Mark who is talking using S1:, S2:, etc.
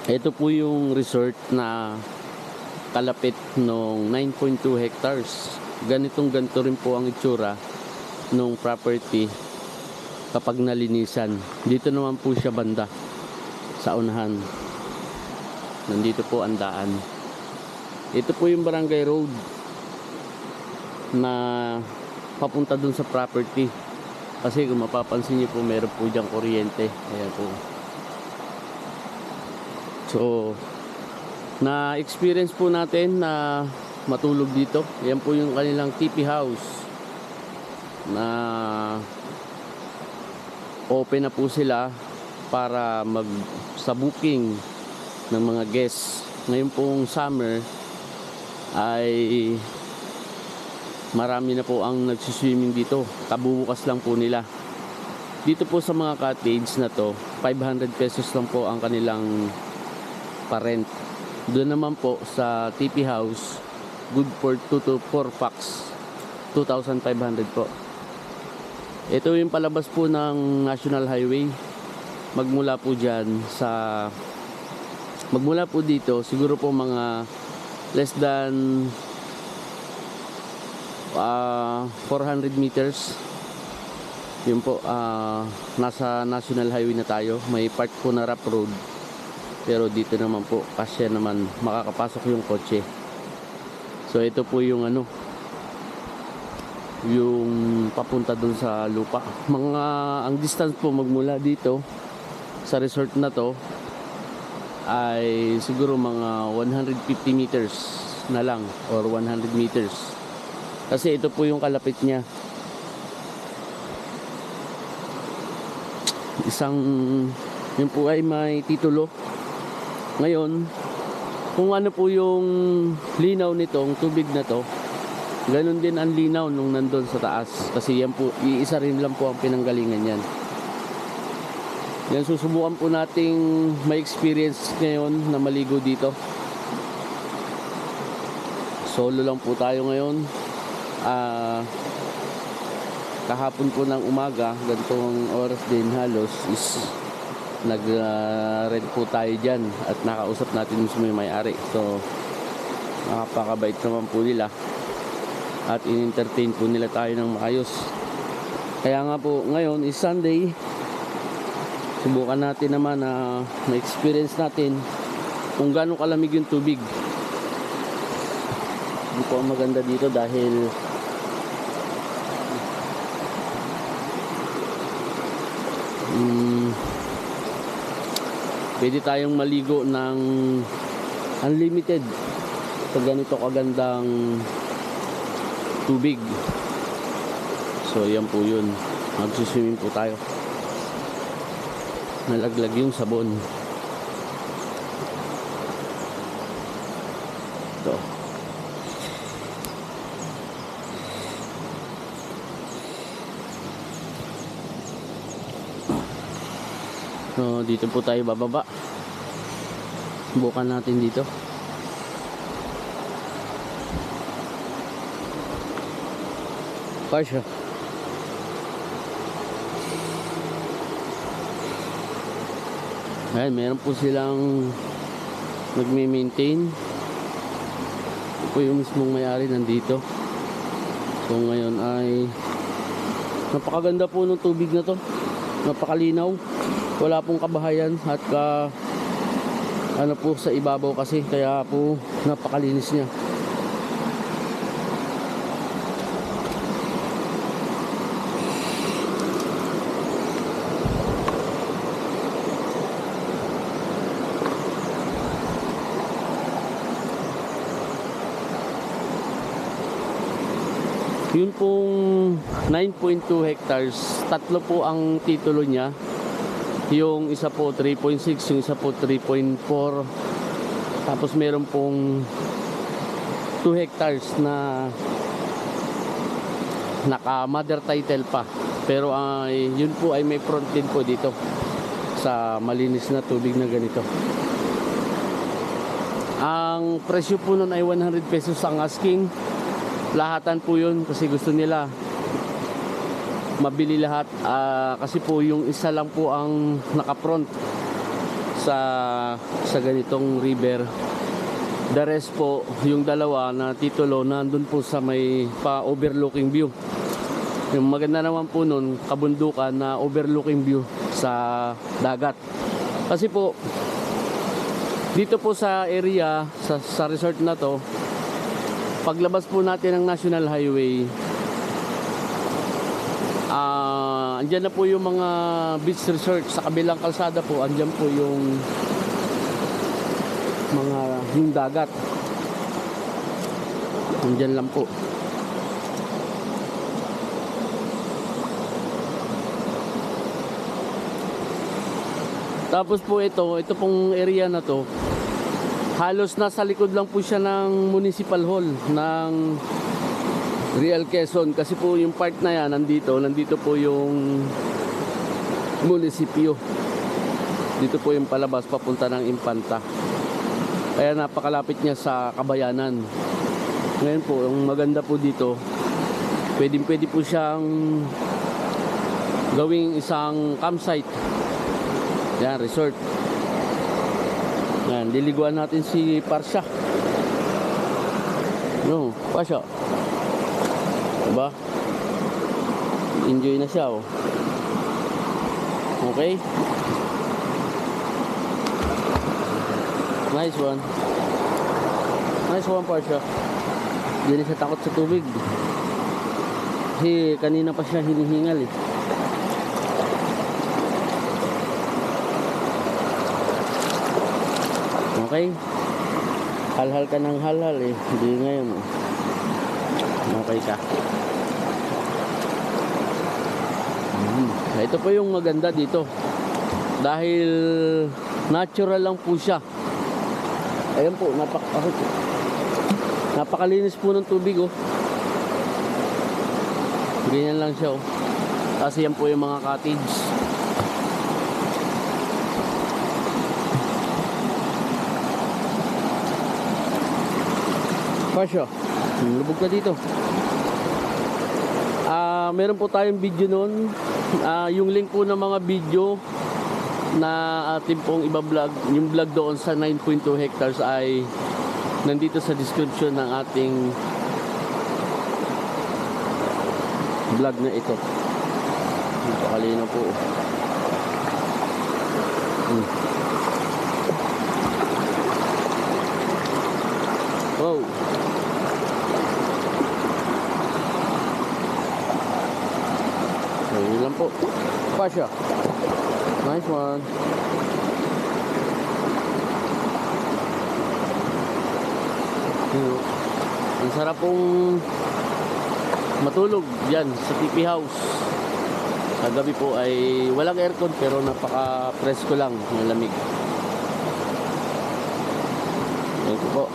S1: Ito po yung resort na kalapit nung 9.2 hectares. Ganito rin po ang itsura nung property kapag nalinisan. Dito naman po siya banda sa unahan. Nandito po ang daan. Ito po yung barangay road na papunta dun sa property. Kasi kung mapapansin niyo po, meron po diyang kuryente. Ayan po. So, na-experience po natin na matulog dito. Ayan po yung kanilang TP house na open na po sila para sa booking ng mga guests. Ngayon pong summer ay marami na po ang nagsiswimming dito. Kabubukas lang po nila. Dito po sa mga cottage na to, 500 pesos lang po ang kanilang parent. Doon naman po sa TP house, good for 2 to 4 packs, 2,500 po. Ito yung palabas po ng National Highway. Magmula po dito, siguro po mga less than 400 meters. Yun po, nasa National Highway na tayo. May part po na rough road, pero dito naman po kasya naman, makakapasok yung kotse. So ito po yung yung papunta dun sa lupa. Ang distance po magmula dito sa resort na to ay siguro mga 150 meters na lang or 100 meters. Kasi ito po yung kalapit niya. Yun po ay may titulo. Ngayon, kung ano po yung linaw nitong tubig na to, ganun din ang linaw nung nandun sa taas. Kasi yan po, iisa rin lang po ang pinanggalingan yan. Yan, susubukan po nating may experience ngayon na maligo dito. Solo lang po tayo ngayon. Kahapon po ng umaga, ganitong oras din halos, is nag-rent po tayo dyan at nakausap natin mismo yung may-ari. So nakapakabait naman po nila at in-entertain po nila tayo ng maayos. Kaya nga po ngayon is Sunday, subukan natin naman na ma-experience natin kung gaano kalamig yung tubig. Hindi po ang maganda dito dahil pwede tayong maligo ng unlimited sa ganito kagandang tubig. So yan po yun, magsiswimming po tayo. Nalaglag yung sabon. Ito. So, dito po tayo bababa. Bukan natin dito. Kasya. Ayan, meron po silang nagme-maintain. Ito po yung mismong may-ari nandito. So ngayon ay napakaganda po ng tubig na to. Napakalinaw. Wala pong kabahayan at ano po sa ibabaw kasi, kaya po napakalinis niya. Yun pong 9.2 hectares, tatlo po ang titulo niya. Yung isa po 3.6, yung isa po 3.4. Tapos meron pong 2 hectares na naka mother title pa. Pero yun po ay may front din po dito sa malinis na tubig na ganito. Ang presyo po nun ay 100 pesos ang asking. Lahatan po yun kasi gusto nila mabili lahat, kasi po yung isa lang po ang naka-front sa ganitong river. The rest po, yung dalawa na titulo, nandun po sa may pa-overlooking view. Yung maganda naman po nun, kabundukan na overlooking view sa dagat. Kasi po, dito po sa area, sa resort na to, paglabas po natin ng National Highway, andyan na po yung mga beach resort. Sa kabilang kalsada po, andyan po yung dagat. Andyan lang po. Tapos po ito pong area na to, halos nasa likod lang po siya ng Municipal Hall ng Real Quezon. Kasi po yung part na yan, nandito po yung munisipyo. Dito po yung palabas papunta ng Impanta. Kaya napakalapit niya sa Kabayanan. Ngayon po, yung maganda po dito, pwede po siyang gawing isang campsite. Yan, resort. Yan, liliguan natin si Parsha. No, Parsha. Diba? Enjoy na siya, oh. Okay? Nice one. Nice one, Parsha. Hindi na siya takot sa tubig. Kasi kanina pa siya hinihingal, eh. Okay? Halhal ka ng halhal, eh. Hindi ngayon, oh. Okay ka. Ito po yung maganda dito. Dahil natural lang po siya. Ayan po, napakalinis po ng tubig, oh. Ganyan lang siya, oh. Kasi yan po yung mga cottage. Pasyo, lubog ka dito. Meron po tayong video nun. Yung link po ng mga video na ating pong iba-vlog, yung vlog doon sa 9.2 hectares ay nandito sa description ng ating vlog na ito. Kalina po. Wow. Ayun lang po. Pasya. Nice one. Ang sarap pong matulog dyan sa TP House. Sa gabi po ay walang aircon pero napaka-presko lang ng lamig. Ito po.